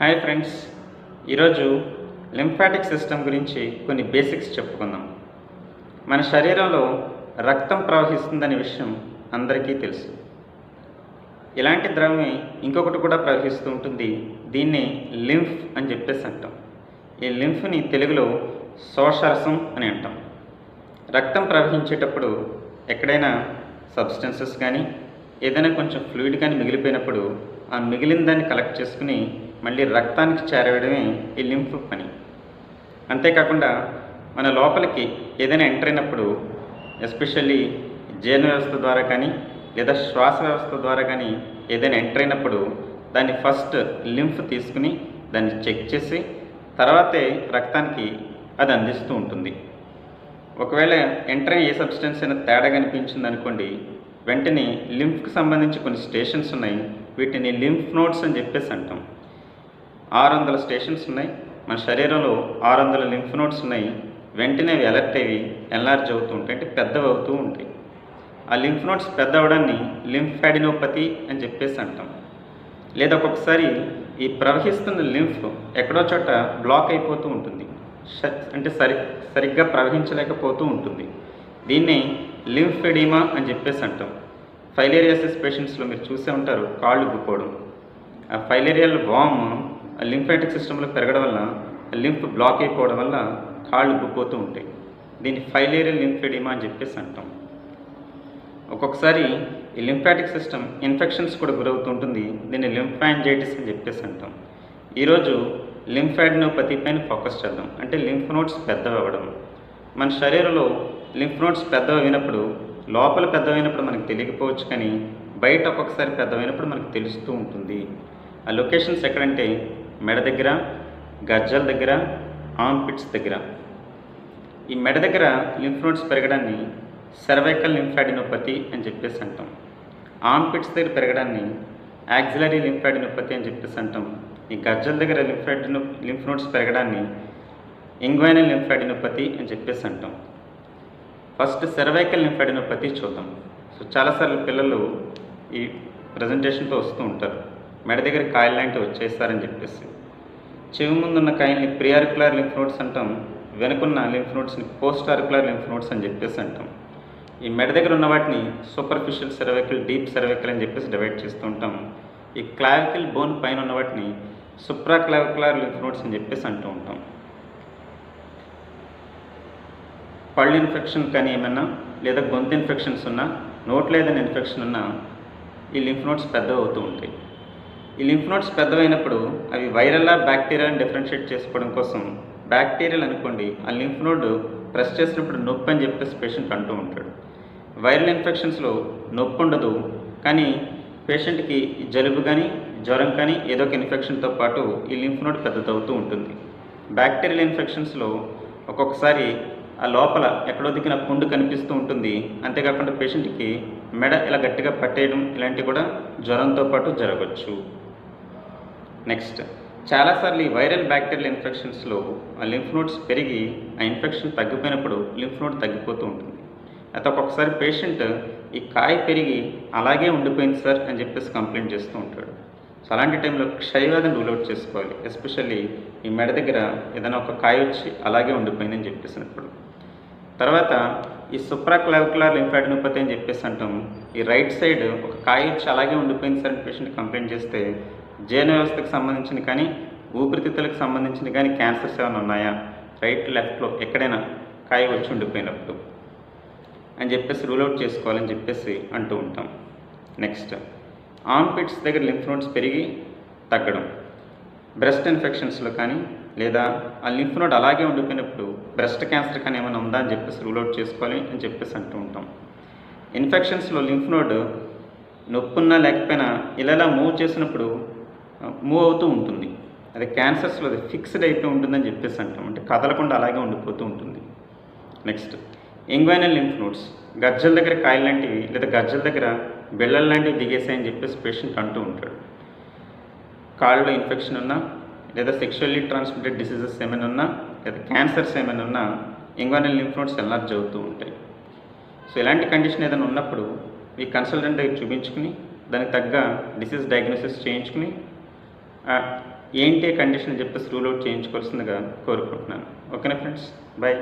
Hi friends, ఈరోజు lymphatic system గురించి కొన్ని బేసిక్స్ చెప్పుకుందాం. మన శరీరంలో రక్తం ప్రవహిస్తుందనే విషయం అందరికీ తెలుసు. ఇలాంటి ద్రవమే ఇంకొకటి కూడా ప్రవహిస్తూ ఉంటుంది. దీన్ని లింఫ్ అని చెప్పేసి అంటాం. ఈ లింఫ్ని తెలుగులో శోషరసం అని అంటాం. రక్తం ప్రవహించేటప్పుడు ఎక్కడైనా సబ్స్టెన్సెస్ కానీ ఏదైనా కొంచెం ఫ్లూయిడ్ కానీ మిగిలిపోయినప్పుడు ఆ మిగిలిన దాన్ని కలెక్ట్ చేసుకుని మళ్ళీ రక్తానికి చేరవేయడమే ఈ లింఫ్ పని. అంతేకాకుండా మన లోపలికి ఏదైనా ఎంటర్ అయినప్పుడు ఎస్పెషల్లీ జీర్ణ వ్యవస్థ ద్వారా కానీ లేదా శ్వాస వ్యవస్థ ద్వారా కానీ ఏదైనా ఎంటర్ అయినప్పుడు దాన్ని ఫస్ట్ లింఫ్ తీసుకుని దాన్ని చెక్ చేసి తర్వాతే రక్తానికి అది అందిస్తూ ఉంటుంది. ఒకవేళ ఎంటర్ అయ్యే ఏ సబ్స్టెన్స్ అయినా తేడా కనిపించింది అనుకోండి, వెంటనే లింఫ్కి సంబంధించి కొన్ని స్టేషన్స్ ఉన్నాయి. వీటిని లింఫ్ నోడ్స్ అని చెప్పేసి అంటాం. 600 స్టేషన్స్ ఉన్నాయి. మన శరీరంలో 600 లింఫ్ నోడ్స్ ఉన్నాయి. వెంటనే అవి అలర్ట్ అయ్యి ఎన్లార్జ్ అవుతూ ఉంటాయి, అంటే పెద్దవి అవుతూ ఉంటాయి. ఆ లింఫ్ నోడ్స్ పెద్ద అవడాన్ని లింఫాడినోపతి అని చెప్పేసి అంటాం. లేదా ఒక్కొక్కసారి ఈ ప్రవహిస్తున్న లింఫ్ ఎక్కడో చోట బ్లాక్ అయిపోతూ ఉంటుంది, అంటే సరిగ్గా ప్రవహించలేకపోతూ ఉంటుంది. దీన్ని లింఫెడిమా అని చెప్పేసి అంటాం. ఫైలేరియాసిస్ పేషెంట్స్లో మీరు చూసే ఉంటారు, కాళ్ళు ఉబ్బిపోవడం. ఆ ఫైలేరియల్ వామ్ లింఫాటిక్ సిస్టంలో పెరగడం వల్ల లింఫ్ బ్లాక్ అయిపోవడం వల్ల కాళ్ళు ఉబ్బిపోతూ ఉంటాయి. దీన్ని ఫైలేరియల్ లింఫెడిమా అని చెప్పేసి అంటాం. ఒక్కొక్కసారి ఈ లింఫాటిక్ సిస్టమ్ ఇన్ఫెక్షన్స్ కూడా గురవుతూ ఉంటుంది. దీన్ని లింఫాంజైటిస్ అని చెప్పేసి అంటాం. ఈరోజు లింఫాడినోపతి పైన ఫోకస్ చేద్దాం. అంటే లింఫ్ నోడ్స్ పెద్దవి అవ్వడం. మన శరీరంలో లింఫ్ నోడ్స్ పెద్దవైనప్పుడు, లోపల పెద్దవైనప్పుడు మనకు తెలియకపోవచ్చు, కానీ బయట ఒక్కొక్కసారి పెద్దవైనప్పుడు మనకు తెలుస్తూ ఉంటుంది. ఆ లొకేషన్స్ ఎక్కడంటే మెడ దగ్గర, గజ్జల దగ్గర, ఆర్మ్పిట్స్ దగ్గర. ఈ మెడ దగ్గర లింఫ్ నోడ్స్ పెరగడాన్ని సర్వైకల్ లింఫాడినోపతి అని చెప్పేసి అంటాం. ఆర్మ్పిట్స్ దగ్గర పెరగడాన్ని యాక్సిలరీ లింఫాడినోపతి అని చెప్పేసి అంటాం. ఈ గజ్జల దగ్గర లింఫ్ నోడ్స్ పెరగడాన్ని ఇంగ్వైనల్ లింఫాడినోపతి అని చెప్పేసి అంటాం. ఫస్ట్ సర్వైకల్ లింఫాడినోపతి చూద్దాం. సో చాలాసార్లు పిల్లలు ఈ ప్రజెంటేషన్తో వస్తూ ఉంటారు, మెడ దగ్గర కాయలు లాంటివి వచ్చేస్తారని చెప్పేసి. చెవి ముందున్న కాయల్ని ప్రియార్కులర్ లింఫ్ నోడ్స్ అంటాం, వెనుకున్న లింఫ్ నోడ్స్ని పోస్ట్ ఆర్కులర్ లింఫ్ నోడ్స్ అని చెప్పేసి అంటాం. ఈ మెడ దగ్గర ఉన్న వాటిని సూపర్ఫిషియల్ సర్వైకల్, డీప్ సర్వైకల్ అని చెప్పేసి డివైడ్ చేస్తూ ఉంటాం. ఈ క్లావికల్ బోన్ పైన ఉన్న వాటిని సుప్రా క్లావికులర్ లింఫ్ నోడ్స్ అని చెప్పేసి అంటూ ఉంటాం. పళ్ళు ఇన్ఫెక్షన్ కానీ ఏమన్నా, లేదా గొంతు ఇన్ఫెక్షన్స్ ఉన్నా, నోట్లో ఏదైనా ఇన్ఫెక్షన్ ఉన్నా ఈ లింఫ్ నోడ్స్ పెద్దవి అవుతూ ఉంటాయి. ఈ లింఫ్ నోడ్స్ పెద్దవైనప్పుడు అవి వైరల్లా బ్యాక్టీరియాని డిఫరెన్షియేట్ చేసుకోవడం కోసం, బ్యాక్టీరియల్ అనుకోండి, ఆ లింఫ్ నోడ్ ప్రెస్ చేసినప్పుడు నొప్పి అని చెప్పేసి పేషెంట్ అంటూ ఉంటాడు. వైరల్ ఇన్ఫెక్షన్స్లో నొప్పి ఉండదు, కానీ పేషెంట్కి జలుబు కానీ జ్వరం కానీ ఏదో ఒక ఇన్ఫెక్షన్తో పాటు ఈ లింఫ్ నోడ్ పెద్దదవుతూ ఉంటుంది. బ్యాక్టీరియల్ ఇన్ఫెక్షన్స్లో ఒక్కొక్కసారి ఆ లోపల ఎక్కడో దిక్కున పుండు కనిపిస్తూ ఉంటుంది. అంతేకాకుండా పేషెంట్కి మెడ ఇలా గట్టిగా పట్టేయడం ఇలాంటివి కూడా జ్వరంతో పాటు జరగవచ్చు. నెక్స్ట్, చాలాసార్లు ఈ వైరల్ బ్యాక్టీరియల్ ఇన్ఫెక్షన్స్లో ఆ లింఫ్ నోడ్స్ పెరిగి ఆ ఇన్ఫెక్షన్ తగ్గిపోయినప్పుడు లింఫ్ నోడ్ తగ్గిపోతూ ఉంటుంది. అయితే ఒక్కొక్కసారి పేషెంట్ ఈ కాయ పెరిగి అలాగే ఉండిపోయింది సార్ అని చెప్పేసి కంప్లైంట్ చేస్తూ ఉంటాడు. సో అలాంటి టైంలో క్షయవ్యాధిని రూల్ అవుట్ చేసుకోవాలి. ఎస్పెషల్లీ ఈ మెడ దగ్గర ఏదైనా ఒక కాయ వచ్చి అలాగే ఉండిపోయిందని చెప్పేసినప్పుడు. తర్వాత ఈ సుప్రా క్లావికులర్ లింఫాడినోపతి అని చెప్పేసి అంటాం. ఈ రైట్ సైడ్ ఒక కాయ వచ్చి అలాగే ఉండిపోయింది సార్ అని పేషెంట్ కంప్లైంట్ చేస్తే జీర్ణ వ్యవస్థకు సంబంధించిన కానీ ఊపిరితిత్తులకు సంబంధించిన కానీ క్యాన్సర్స్ ఏమైనా ఉన్నాయా, రైట్ లెఫ్ట్లో ఎక్కడైనా కాయ వచ్చి ఉండిపోయినప్పుడు అని చెప్పేసి రూల్ అవుట్ చేసుకోవాలని చెప్పేసి అంటూ ఉంటాం. నెక్స్ట్, ఆర్మ్పిట్స్ దగ్గర లింఫ్ నోడ్స్ పెరిగి తగ్గడం. బ్రెస్ట్ ఇన్ఫెక్షన్స్లో కానీ లేదా ఆ లింఫ్ నోడ్ అలాగే ఉండిపోయినప్పుడు బ్రెస్ట్ క్యాన్సర్ కానీ ఏమైనా ఉందా అని చెప్పేసి రూల్ అవుట్ చేసుకోవాలి అని చెప్పేసి అంటూ ఉంటాం. ఇన్ఫెక్షన్స్లో లింఫ్ నోడ్ నొప్పున్నా లేకపోయినా ఇలా మూవ్ చేసినప్పుడు మూవ్ అవుతూ ఉంటుంది. అది క్యాన్సర్స్లో అది ఫిక్స్డ్ అయిపోయి ఉంటుందని చెప్పేసి అంటాం, అంటే కదలకుండా అలాగే ఉండిపోతూ ఉంటుంది. నెక్స్ట్, ఇంగ్వైనల్ లింఫ్ నోడ్స్ గజ్జల దగ్గర కాయలు లాంటివి లేదా గజ్జల దగ్గర బిళ్ళలు లాంటివి దిగేసాయని చెప్పేసి పేషెంట్ అంటూ ఉంటాడు. కాళ్ళలో ఇన్ఫెక్షన్ ఉన్నా, లేదా సెక్షువల్లీ ట్రాన్స్మిటెడ్ డిసీజెస్ ఏమైనా ఉన్నా, లేదా క్యాన్సర్స్ ఏమైనా ఉన్నా ఇంగ్వైనల్ లింఫ్ నోడ్స్ ఎన్లార్జ్ అవుతూ ఉంటాయి. సో ఇలాంటి కండిషన్ ఏదైనా ఉన్నప్పుడు ఈ కన్సల్టెంట్ దగ్గర చూపించుకుని దానికి తగ్గ డిసీజ్ డయాగ్నోసిస్ చేయించుకుని ఏంటి కండిషన్ చెప్పేసి రూల్ అవుట్ చేయించుకోవాల్సిందిగా కోరుకుంటున్నాను. ఓకేనా ఫ్రెండ్స్, బాయ్.